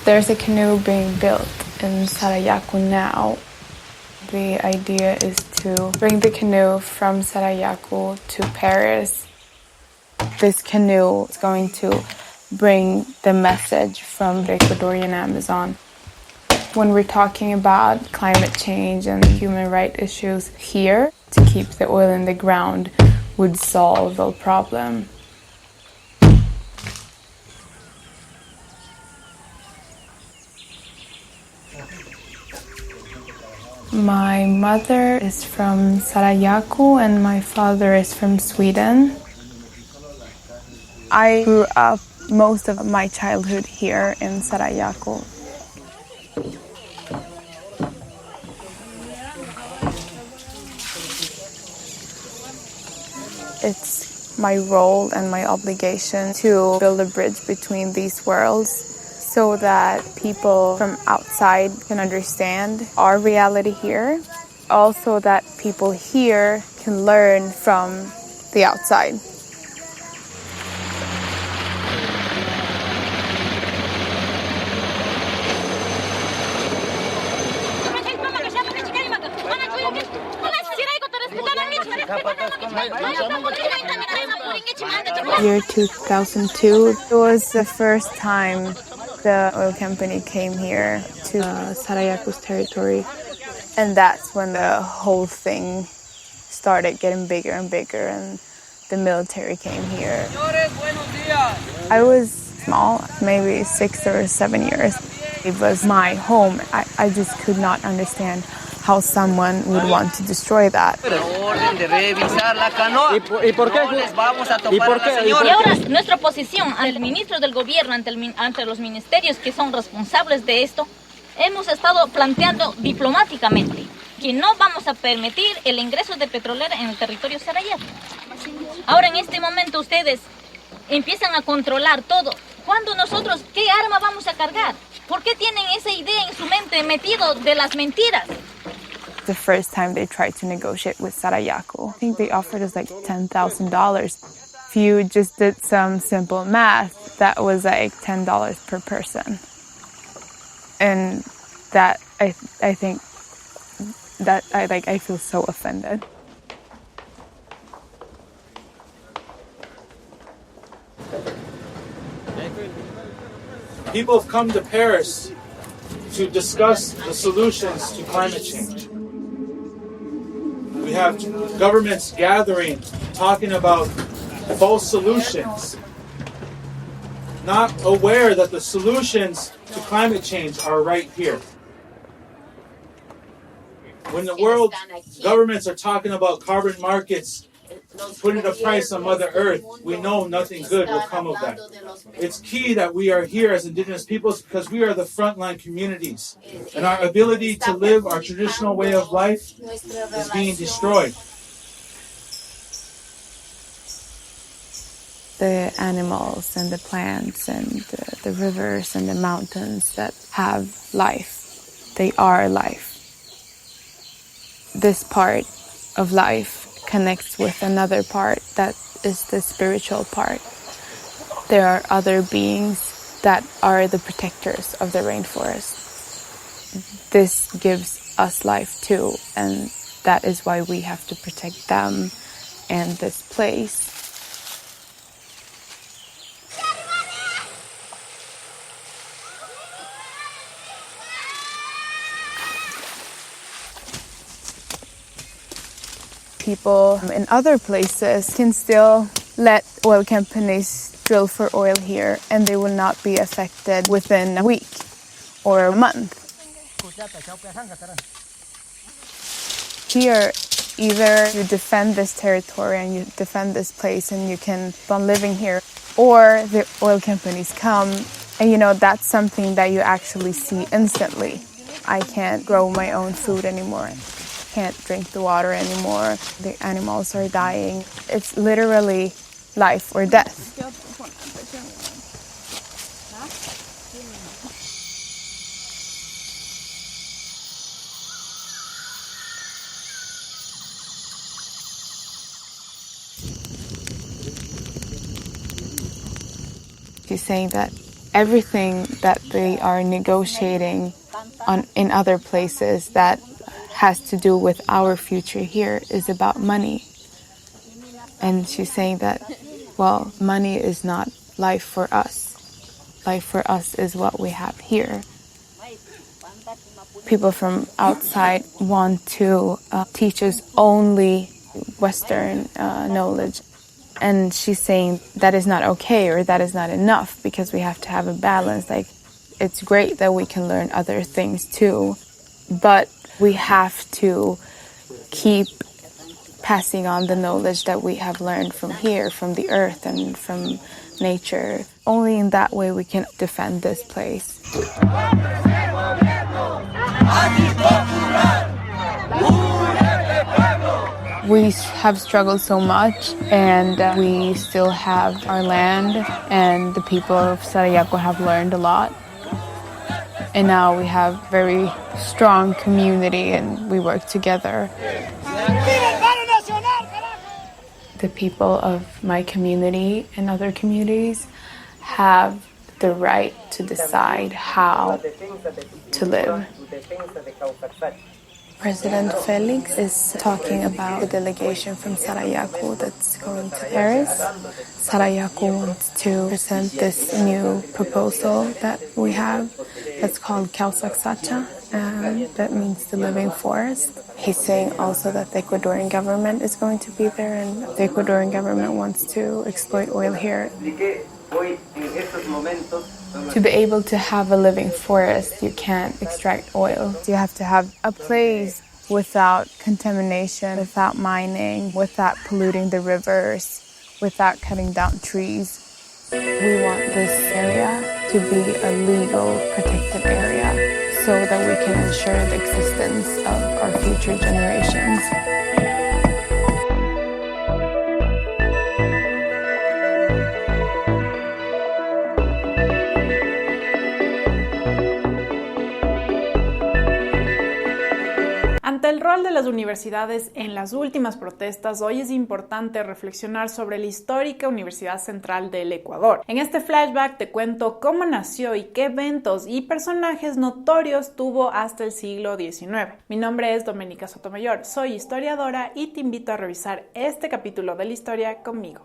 There's a canoe being built in Sarayaku now. The idea is to bring the canoe from Sarayaku to Paris. This canoe is going to bring the message from the Ecuadorian Amazon. When we're talking about climate change and human rights issues here, to keep the oil in the ground would solve the problem. My mother is from Sarayaku and my father is from Sweden. I grew up most of my childhood here in Sarayaku. It's my role and my obligation to build a bridge between these worlds so that people from outside can understand our reality here. Also that people here can learn from the outside. Year 2002 was the first time the oil company came here to Sarayaku's territory, and that's when the whole thing started getting bigger and bigger and the military came here. I was small, maybe 6 or 7 years. It was my home. I just could not understand how someone would want to destroy that. Y ahora nuestra posición ante el ministro del gobierno, ante los ministerios que son responsables de esto, hemos estado planteando diplomáticamente que no vamos a permitir el ingreso de petrolera en el territorio Sarayaku. Ahora en este momento ustedes empiezan a controlar todo. ¿Cuándo nosotros qué arma vamos a cargar? ¿Por qué tienen esa idea en su mente metido de las mentiras? The first time they tried to negotiate with Sarayaku, I think they offered us like $10,000. If you just did some simple math, that was like $10 per person. And that I think that I feel so offended. People have come to Paris to discuss the solutions to climate change. We have governments gathering, talking about false solutions, not aware that the solutions to climate change are right here. When the world governments are talking about carbon markets, putting a price on Mother Earth, we know nothing good will come of that. It's key that we are here as Indigenous peoples because we are the frontline communities. And our ability to live our traditional way of life is being destroyed. The animals and the plants and the rivers and the mountains that have life, they are life. This part of life connects with another part that is the spiritual part. There are other beings that are the protectors of the rainforest. This gives us life too, and that is why we have to protect them and this place. People in other places can still let oil companies drill for oil here and they will not be affected within a week or a month. Here, either you defend this territory and you defend this place and you can keep on living here, or the oil companies come and that's something that you actually see instantly. I can't grow my own food anymore. Can't drink the water anymore. The animals are dying. It's literally life or death. She's saying that everything that they are negotiating in other places that has to do with our future here is about money. And she's saying that, well, money is not life for us. Life for us is what we have here. People from outside want to teach us only Western knowledge. And she's saying that is not okay, or that is not enough, because we have to have a balance. Like, it's great that we can learn other things too, but we have to keep passing on the knowledge that we have learned from here, from the earth and from nature. Only in that way we can defend this place. We have struggled so much, and we still have our land, and the people of Sarayaku have learned a lot. And now we have very strong community, and we work together. The people of my community and other communities have the right to decide how to live. President Felix is talking about the delegation from Sarayaku that's going to Paris. Sarayaku wants to present this new proposal that we have that's called Kausaksacha, and that means the living forest. He's saying also that the Ecuadorian government is going to be there, and the Ecuadorian government wants to exploit oil here. To be able to have a living forest, you can't extract oil. You have to have a place without contamination, without mining, without polluting the rivers, without cutting down trees. We want this area to be a legal protected area so that we can ensure the existence of our future generations. Ante el rol de las universidades en las últimas protestas, hoy es importante reflexionar sobre la histórica Universidad Central del Ecuador. En este flashback te cuento cómo nació y qué eventos y personajes notorios tuvo hasta el siglo XIX. Mi nombre es Doménica Sotomayor, soy historiadora y te invito a revisar este capítulo de la historia conmigo.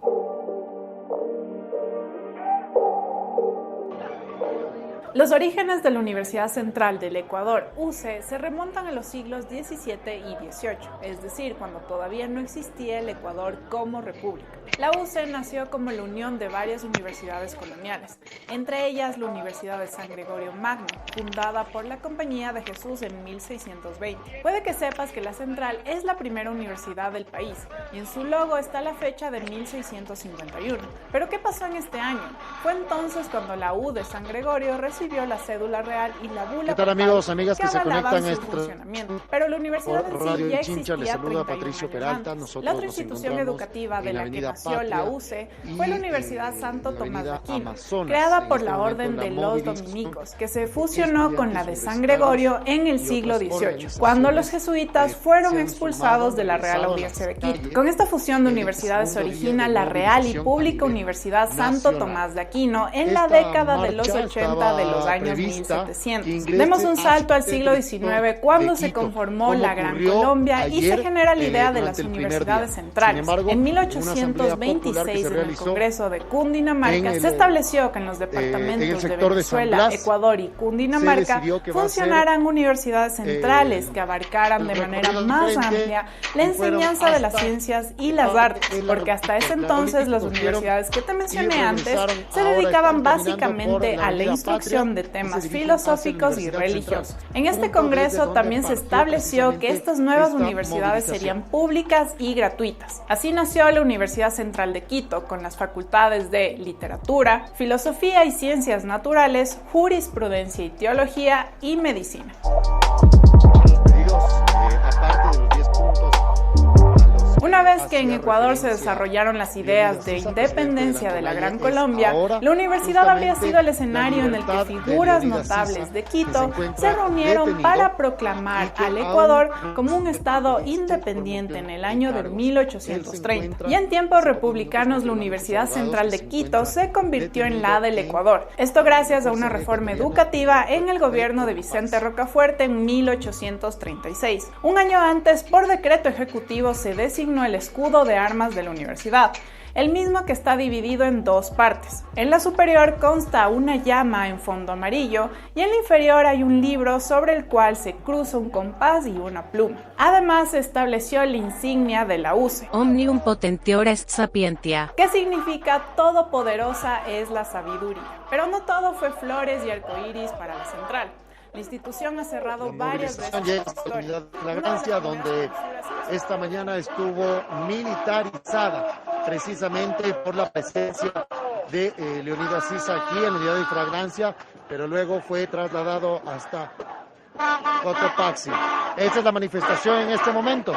Los orígenes de la Universidad Central del Ecuador, UCE, se remontan a los siglos XVII y XVIII, es decir, cuando todavía no existía el Ecuador como república. La UCE nació como la unión de varias universidades coloniales, entre ellas la Universidad de San Gregorio Magno, fundada por la Compañía de Jesús en 1620. Puede que sepas que la Central es la primera universidad del país, y en su logo está la fecha de 1651. ¿Pero qué pasó en este año? Fue entonces cuando la U de San Gregorio recibió la cédula real y la bula papal amigos, amigas que se conectan a su funcionamiento. Pero la universidad en sí ya existía 31 años antes. La otra institución educativa de la que nació la UCE fue la Universidad Santo Tomás de Aquino, creada por la Orden de los Dominicos, que se fusionó con la de San Gregorio en el siglo XVIII, cuando los jesuitas fueron expulsados de la Real Audiencia de Quito. Con esta fusión de universidades se origina la Real y Pública Universidad Santo Tomás de Aquino en la década de los 80 de los años 1700. Demos un salto al siglo XIX, cuando se conformó la Gran Colombia y se genera la idea de las universidades centrales. En 1826, en el Congreso de Cundinamarca, se estableció que en los departamentos de Venezuela, Ecuador y Cundinamarca funcionaran universidades centrales que abarcaran de manera más amplia la enseñanza de las ciencias y las artes, porque hasta ese entonces las universidades que te mencioné antes se dedicaban básicamente a la instrucción de temas filosóficos y religiosos. En este congreso también se estableció que estas nuevas universidades serían públicas y gratuitas. Así nació la Universidad Central de Quito, con las facultades de Literatura, Filosofía y Ciencias Naturales, Jurisprudencia y Teología y Medicina. Aparte de los 10 puntos a los Una vez que en Ecuador se desarrollaron las ideas de independencia de la Gran Colombia, la universidad habría sido el escenario en el que figuras notables de Quito se reunieron para proclamar al Ecuador como un estado independiente en el año de 1830. Y en tiempos republicanos, la Universidad Central de Quito se convirtió en la del Ecuador. Esto gracias a una reforma educativa en el gobierno de Vicente Rocafuerte en 1836. Un año antes, por decreto ejecutivo, se designó el escudo de armas de la universidad, el mismo que está dividido en dos partes. En la superior consta una llama en fondo amarillo y en la inferior hay un libro sobre el cual se cruza un compás y una pluma. Además, se estableció la insignia de la UCE, Omnium potentior est sapientia, que significa todopoderosa es la sabiduría. Pero no todo fue flores y arcoíris para la central. La institución ha cerrado varias veces en la historia. Flagrancia, donde esta mañana estuvo militarizada precisamente por la presencia de Leonidas Sisa aquí en la unidad de flagrancia, pero luego fue trasladado hasta Cotopaxi. Esa es la manifestación en este momento.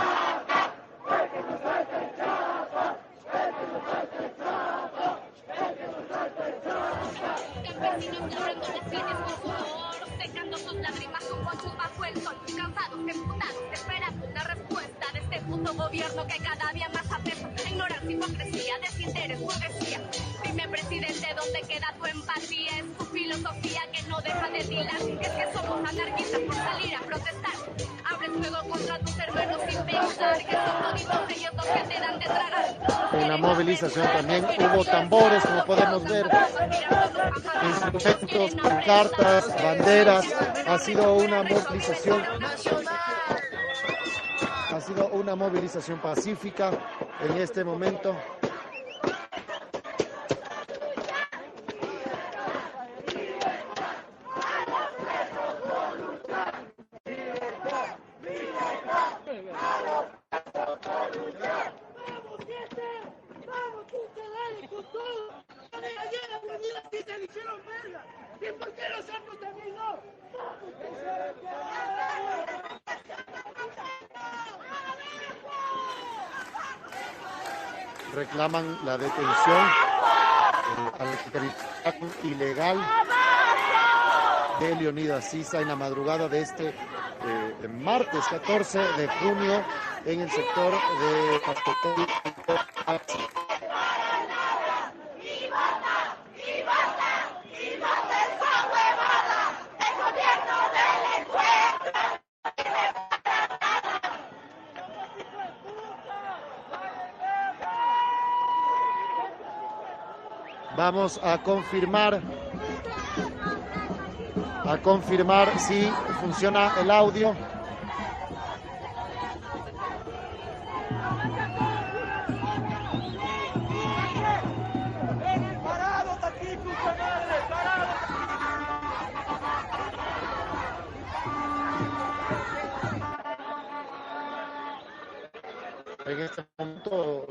Gobierno que cada día más apesa, ignorancia, hipocresía, desinterés, burguesía. Dime, presidente, ¿dónde queda tu empatía? Es tu filosofía que no deja de tilar. Es que somos anarquistas por salir a protestar. Abres fuego contra tus hermanos sin pensar que son toditos ellos los que te dan de tragar. En la movilización también hubo tambores, como podemos ver, instrumentos, pancartas, banderas. Ha sido una movilización pacífica en este momento. Reclaman la detención al ilegal de Leonidas Sisa en la madrugada de este martes 14 de junio en el sector de Pascotel. Vamos a confirmar si funciona el audio. En este momento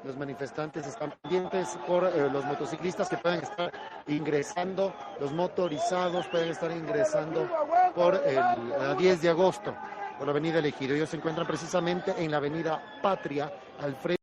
los manifestantes están pendientes por los motociclistas que pueden estar ingresando, los motorizados pueden estar ingresando por la 10 de agosto, por la avenida Elegido. Ellos se encuentran precisamente en la avenida Patria, al frente.